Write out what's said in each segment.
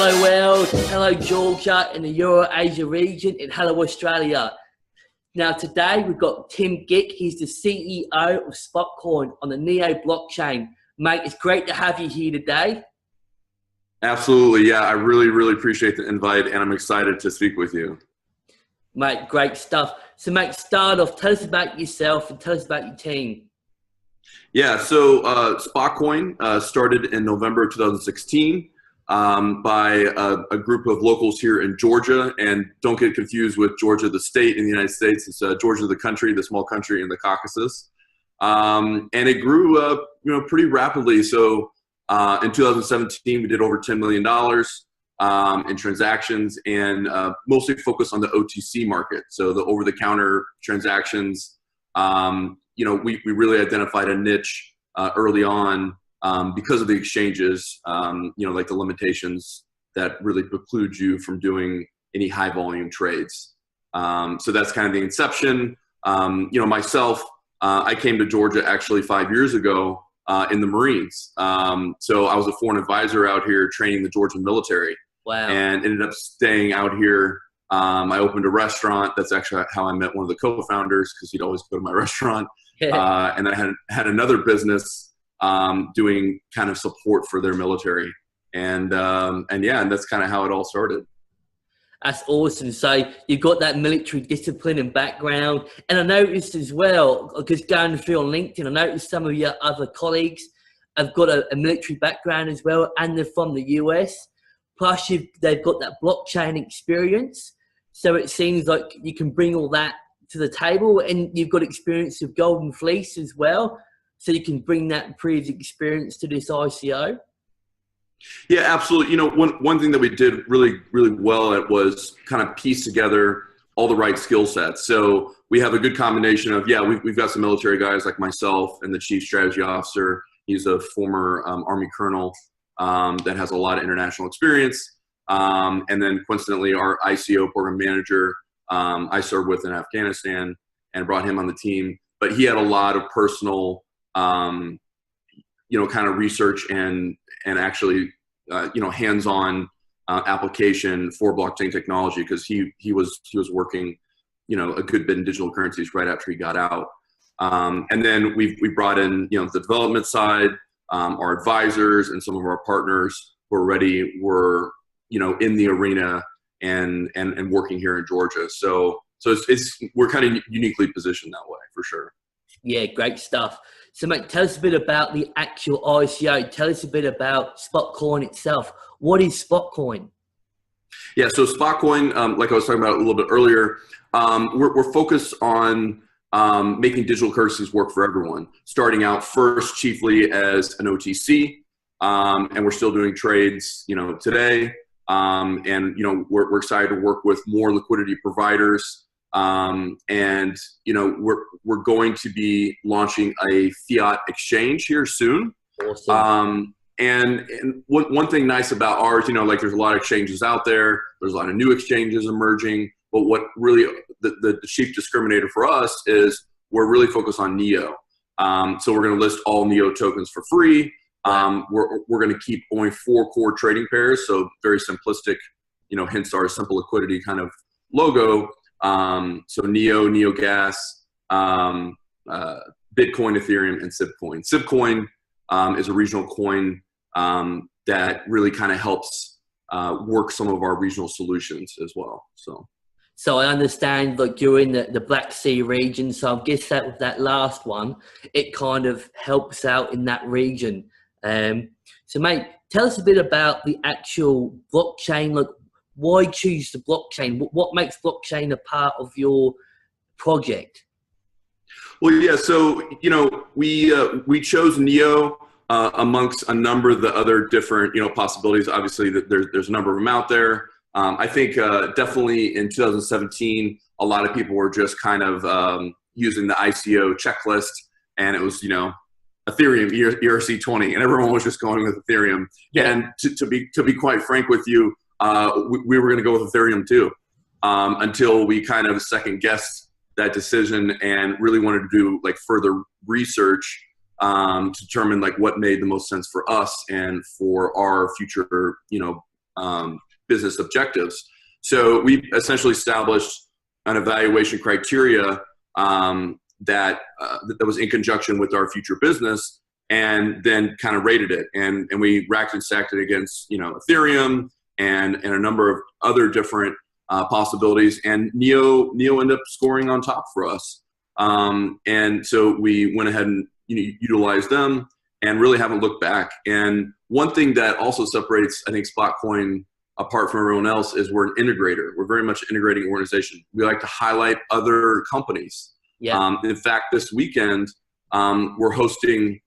Hello world, hello Georgia in the Euro-Asia region, and hello Australia. Now today we've got Tim Gick. He's the CEO of Spotcoin on the Neo blockchain. Mate, it's great to have you here today. Absolutely, yeah. I really appreciate the invite, and I'm excited to speak with you. Mate, great stuff. So mate, start off, tell us about yourself and tell us about your team. Yeah, so Spotcoin started in November 2016 by a group of locals here in Georgia. And don't get confused with Georgia, the state in the United States. It's Georgia, the country, the small country in the Caucasus. And it grew pretty rapidly. So in 2017, we did over $10 million in transactions, and mostly focused on the OTC market. So the over-the-counter transactions. We really identified a niche early on because of the exchanges, like the limitations that really preclude you from doing any high volume trades. So that's kind of the inception. Myself, I came to Georgia actually 5 years ago in the Marines. So I was a foreign advisor out here training the Georgian military. Wow. And ended up staying out here. I opened a restaurant. That's actually how I met one of the co-founders, because he'd always go to my restaurant. And I had another business doing kind of support for their military. And that's kind of how it all started. That's awesome. So you've got that military discipline and background. And I noticed as well, because going through on LinkedIn, I noticed some of your other colleagues have got a military background as well, and they're from the US. Plus they've got that blockchain experience. So it seems like you can bring all that to the table, and you've got experience of Golden Fleece as well. So you can bring that previous experience to this ICO. Yeah, absolutely. One thing that we did really well at was kind of piece together all the right skill sets. So we have a good combination of, we've got some military guys like myself and the chief strategy officer. He's a former Army colonel that has a lot of international experience. And then coincidentally, our ICO program manager, I served with in Afghanistan and brought him on the team. But he had a lot of personal, kind of research and actually, hands-on application for blockchain technology, because he was working, a good bit in digital currencies right after he got out. And then we brought in, the development side, our advisors and some of our partners who already were, in the arena and working here in Georgia. So we're kind of uniquely positioned that way, for sure. Yeah, great stuff. So mate, tell us a bit about the actual ICO. Tell us a bit about Spotcoin itself. What is Spotcoin? Yeah, so Spotcoin, like I was talking about a little bit earlier, we're focused on making digital currencies work for everyone, starting out first chiefly as an OTC, and we're still doing trades, today. We're excited to work with more liquidity providers. We're going to be launching a fiat exchange here soon. Awesome. And one thing nice about ours, there's a lot of exchanges out there. There's a lot of new exchanges emerging. But what really the chief discriminator for us is we're really focused on Neo. So we're going to list all Neo tokens for free. We're going to keep only 4 core trading pairs. So very simplistic, hence our simple liquidity kind of logo. So Neo Gas, Bitcoin, Ethereum, and Sibcoin. Sibcoin is a regional coin that really kind of helps work some of our regional solutions as well. So I understand like you're in the Black Sea region. So I guess that with that last one, it kind of helps out in that region. So mate, tell us a bit about the actual blockchain. Like, why choose the blockchain? What makes blockchain a part of your project? Well, yeah, so, we chose Neo amongst a number of the other different, possibilities. Obviously, there's a number of them out there. I think definitely in 2017, a lot of people were just kind of using the ICO checklist, and it was, Ethereum, ERC20, and everyone was just going with Ethereum. Yeah. And to be quite frank with you, we were going to go with Ethereum too, until we kind of second guessed that decision and really wanted to do like further research to determine like what made the most sense for us and for our future, business objectives. So we essentially established an evaluation criteria that was in conjunction with our future business, and then kind of rated it, and we racked and stacked it against Ethereum and a number of other different possibilities, and Neo ended up scoring on top for us. And so we went ahead and utilized them and really haven't looked back. And one thing that also separates, I think, Spotcoin apart from everyone else is we're an integrator. We're very much an integrating organization. We like to highlight other companies. Yeah. In fact, this weekend, we're hosting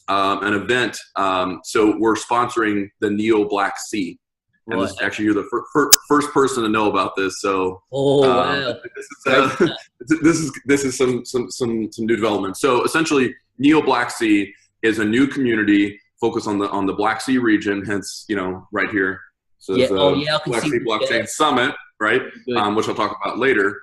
an event. So we're sponsoring the Neo Blacksea. And this, actually, you're the first person to know about this. So, wow. This is some new development. So essentially, Neo Blacksea is a new community focused on the Blacksea region. Hence, right here. So Blacksea Blockchain Summit, right? Which I'll talk about later.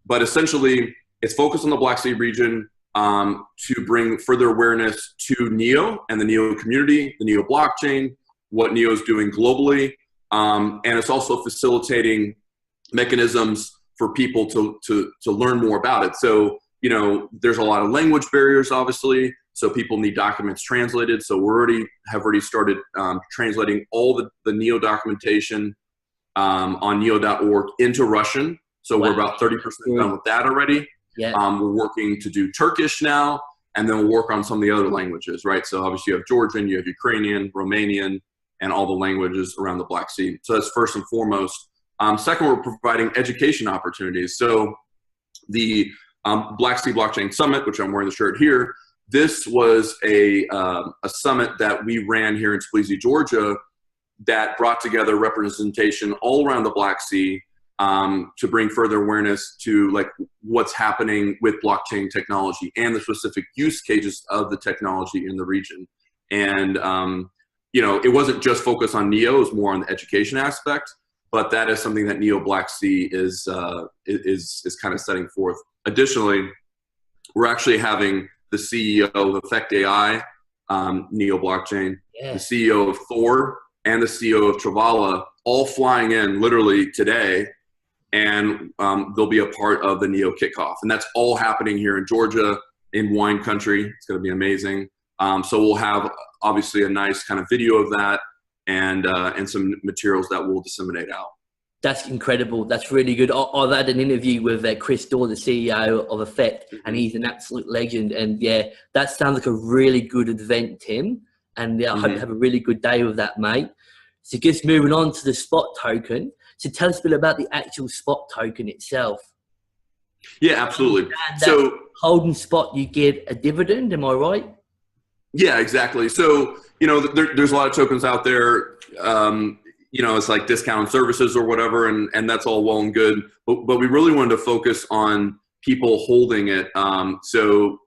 But essentially, it's focused on the Blacksea region to bring further awareness to Neo and the Neo community, the Neo blockchain, what Neo is doing globally. And it's also facilitating mechanisms for people to learn more about it. So, there's a lot of language barriers, obviously. So people need documents translated. So we have already started translating all the Neo documentation on neo.org into Russian. So we're about 30% done with that already. Yeah. We're working to do Turkish now, and then we'll work on some of the other languages, right? So obviously you have Georgian, you have Ukrainian, Romanian, and all the languages around the Black Sea. So that's first and foremost. Second, we're providing education opportunities. So the Blacksea Blockchain Summit, which I'm wearing the shirt here, this was a summit that we ran here in Tbilisi, Georgia, that brought together representation all around the Black Sea to bring further awareness to what's happening with blockchain technology and the specific use cases of the technology in the region. And it wasn't just focused on Neo; it was more on the education aspect. But that is something that Neo Blacksea is kind of setting forth. Additionally, we're actually having the CEO of Effect AI, Neo Blockchain, the CEO of Thor, and the CEO of Travala all flying in literally today, and they'll be a part of the Neo kickoff. And that's all happening here in Georgia, in wine country. It's going to be amazing. So we'll have obviously a nice kind of video of that and some materials that we'll disseminate out. That's incredible. That's really good. I've had an interview with Chris Dorr, the CEO of Effect, and he's an absolute legend. And yeah, that sounds like a really good event, Tim. And I hope you have a really good day with that, mate. So just moving on to the spot token. So tell us a bit about the actual spot token itself. Yeah, absolutely. So holding spot, you get a dividend. Am I right? Yeah, exactly. So, there's a lot of tokens out there. It's like discount services or whatever, and that's all well and good. But we really wanted to focus on people holding it. So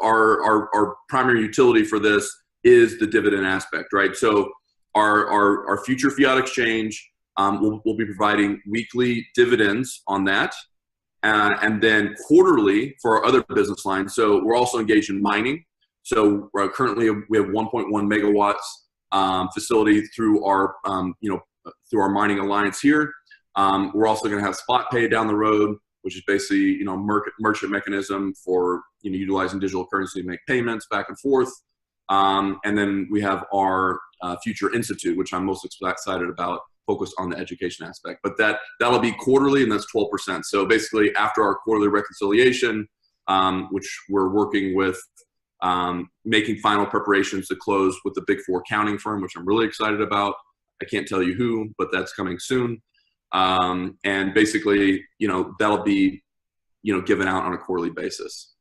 our primary utility for this is the dividend aspect, right? So our future fiat exchange will be providing weekly dividends on that, and then quarterly for our other business lines. So we're also engaged in mining. So currently we have 1.1 megawatts facility through our through our mining alliance here. We're also going to have Spot Pay down the road, which is basically merchant mechanism for utilizing digital currency to make payments back and forth. And then we have our Future Institute, which I'm most excited about, focused on the education aspect. But that'll be quarterly, and that's 12%. So basically, after our quarterly reconciliation, which we're working with, making final preparations to close with the Big Four accounting firm, which I'm really excited about. I can't tell you who, but that's coming soon. And basically, that'll be, given out on a quarterly basis.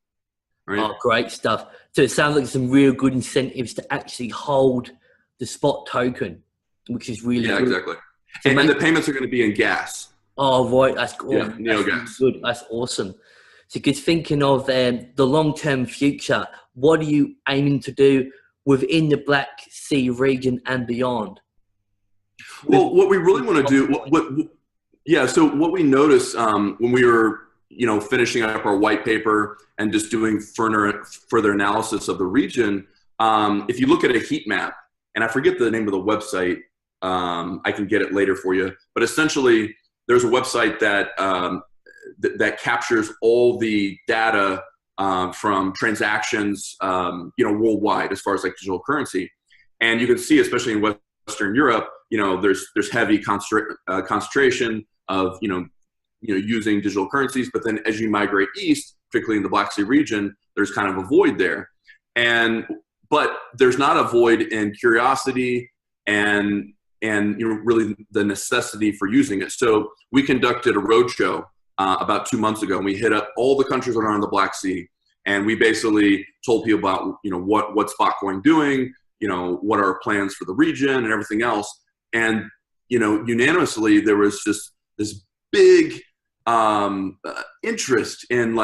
Right? Oh, great stuff. So it sounds like some real good incentives to actually hold the spot token, which is really good. Exactly. So and the payments are going to be in gas. Oh, right. That's cool. Yeah, Neo gas. Really good. That's awesome. So just thinking of the long-term future, what are you aiming to do within the Black Sea region and beyond? Well, what we really want to do, so what we noticed when we were, finishing up our white paper and just doing further analysis of the region, if you look at a heat map, and I forget the name of the website, I can get it later for you. But essentially, there's a website that that captures all the data from transactions, worldwide as far as like digital currency. And you can see, especially in Western Europe, there's heavy concentration of, using digital currencies. But then as you migrate east, particularly in the Blacksea region, there's kind of a void there. But there's not a void in curiosity and really the necessity for using it. So we conducted a roadshow about 2 months ago, and we hit up all the countries that are on the Black Sea, and we basically told people about what Spotcoin doing, what are our plans for the region and everything else. And unanimously there was just this big interest in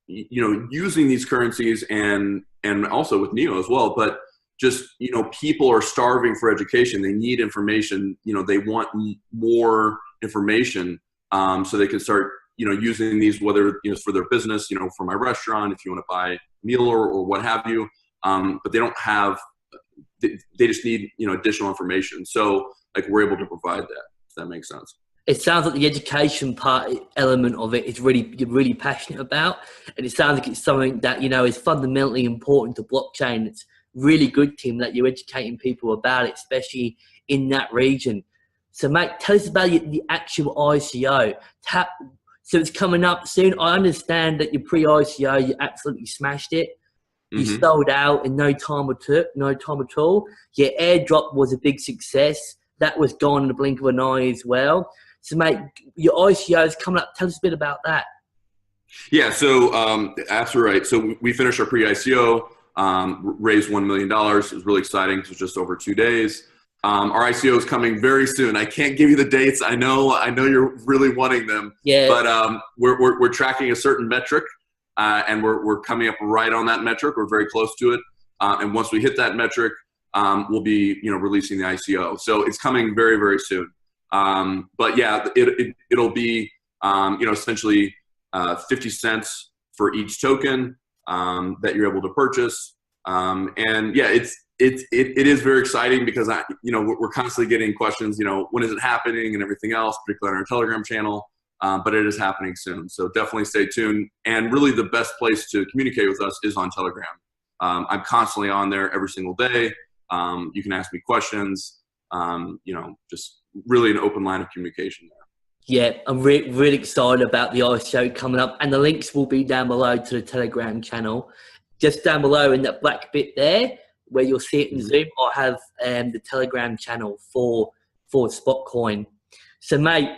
using these currencies and also with NEO as well. But just people are starving for education. They need information. They want more information so they can start using these, whether for their business, for my restaurant, if you want to buy a meal or what have you. But they don't have. They just need additional information. So we're able to provide that. If that makes sense. It sounds like the education element of it is you're really passionate about, and it sounds like it's something that is fundamentally important to blockchain. It's really good, Tim, that you're educating people about it, especially in that region. So, mate, tell us about the actual ICO. So it's coming up soon. I understand that your pre-ICO, you absolutely smashed it. You sold out in no time at all. Your airdrop was a big success. That was gone in the blink of an eye as well. So, mate, your ICO is coming up. Tell us a bit about that. Yeah, so absolutely right. So we finished our pre-ICO, raised $1 million. It was really exciting. It was just over 2 days. Our ICO is coming very soon. I can't give you the dates. I know you're really wanting them. Yeah. But we're tracking a certain metric, and we're coming up right on that metric. We're very close to it. And once we hit that metric, we'll be releasing the ICO. So it's coming very, very soon. But yeah, it'll be essentially 50 cents for each token that you're able to purchase. And yeah, it is very exciting because we're constantly getting questions, when is it happening and everything else, particularly on our Telegram channel. But it is happening soon. So definitely stay tuned. And really the best place to communicate with us is on Telegram. I'm constantly on there every single day. You can ask me questions, just really an open line of communication there. Yeah, I'm really excited about the ICO coming up, and the links will be down below to the Telegram channel. Just down below in that black bit there, where you'll see it in Zoom, I have the Telegram channel for Spotcoin. So, mate,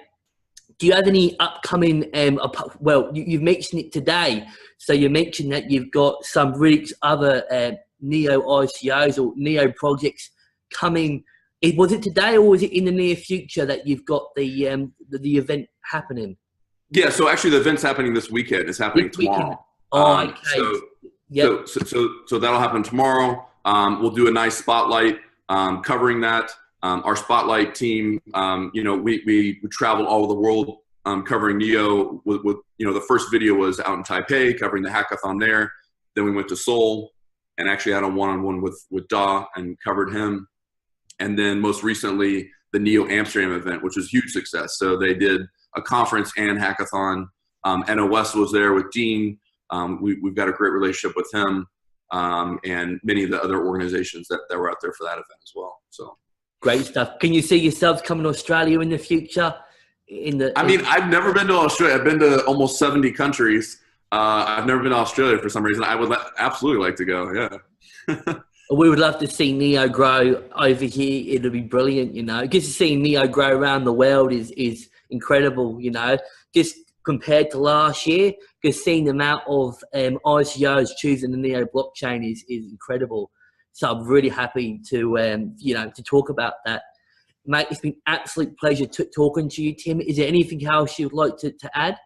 do you have any upcoming, you've mentioned it today. So you mentioned that you've got some really other NEO ICOs or NEO projects coming. Was it today or was it in the near future that you've got the event happening? Yeah, so actually the event's happening this weekend. It's happening tomorrow. Oh, okay. So that'll happen tomorrow. We'll do a nice spotlight covering that. Our spotlight team, we traveled all over the world covering NEO. With the first video was out in Taipei covering the hackathon there. Then we went to Seoul and actually had a one-on-one with Da and covered him. And then most recently, the NEO Amsterdam event, which was a huge success. So they did a conference and hackathon. NOS was there with Dean. We've got a great relationship with him and many of the other organizations that were out there for that event as well. So great stuff. Can you see yourselves coming to Australia in the future? I've never been to Australia. I've been to almost 70 countries. I've never been to Australia for some reason. I would absolutely like to go. Yeah. We would love to see NEO grow over here. It'll be brilliant, Just to see NEO grow around the world is incredible, Just compared to last year, because seeing the amount of ICOs choosing the NEO blockchain is incredible. So I'm really happy to talk about that. Mate, it's been an absolute pleasure talking to you, Tim. Is there anything else you'd like to add?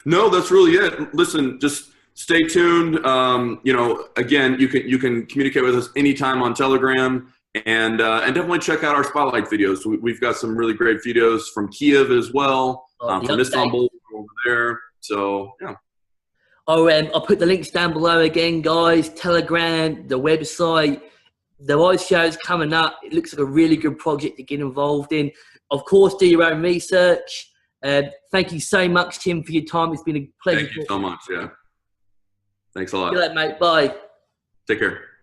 No, that's really it. Listen, just stay tuned. Again, you can communicate with us anytime on Telegram, and definitely check out our spotlight videos. We've got some really great videos from Kiev as well, from Istanbul over there. So yeah. I'll put the links down below again, guys. Telegram, the website. The ICO is coming up. It looks like a really good project to get involved in. Of course, do your own research. Thank you so much, Tim, for your time. It's been a pleasure. Thank you so much. Yeah. Thanks a lot. See you later, mate. Bye. Take care.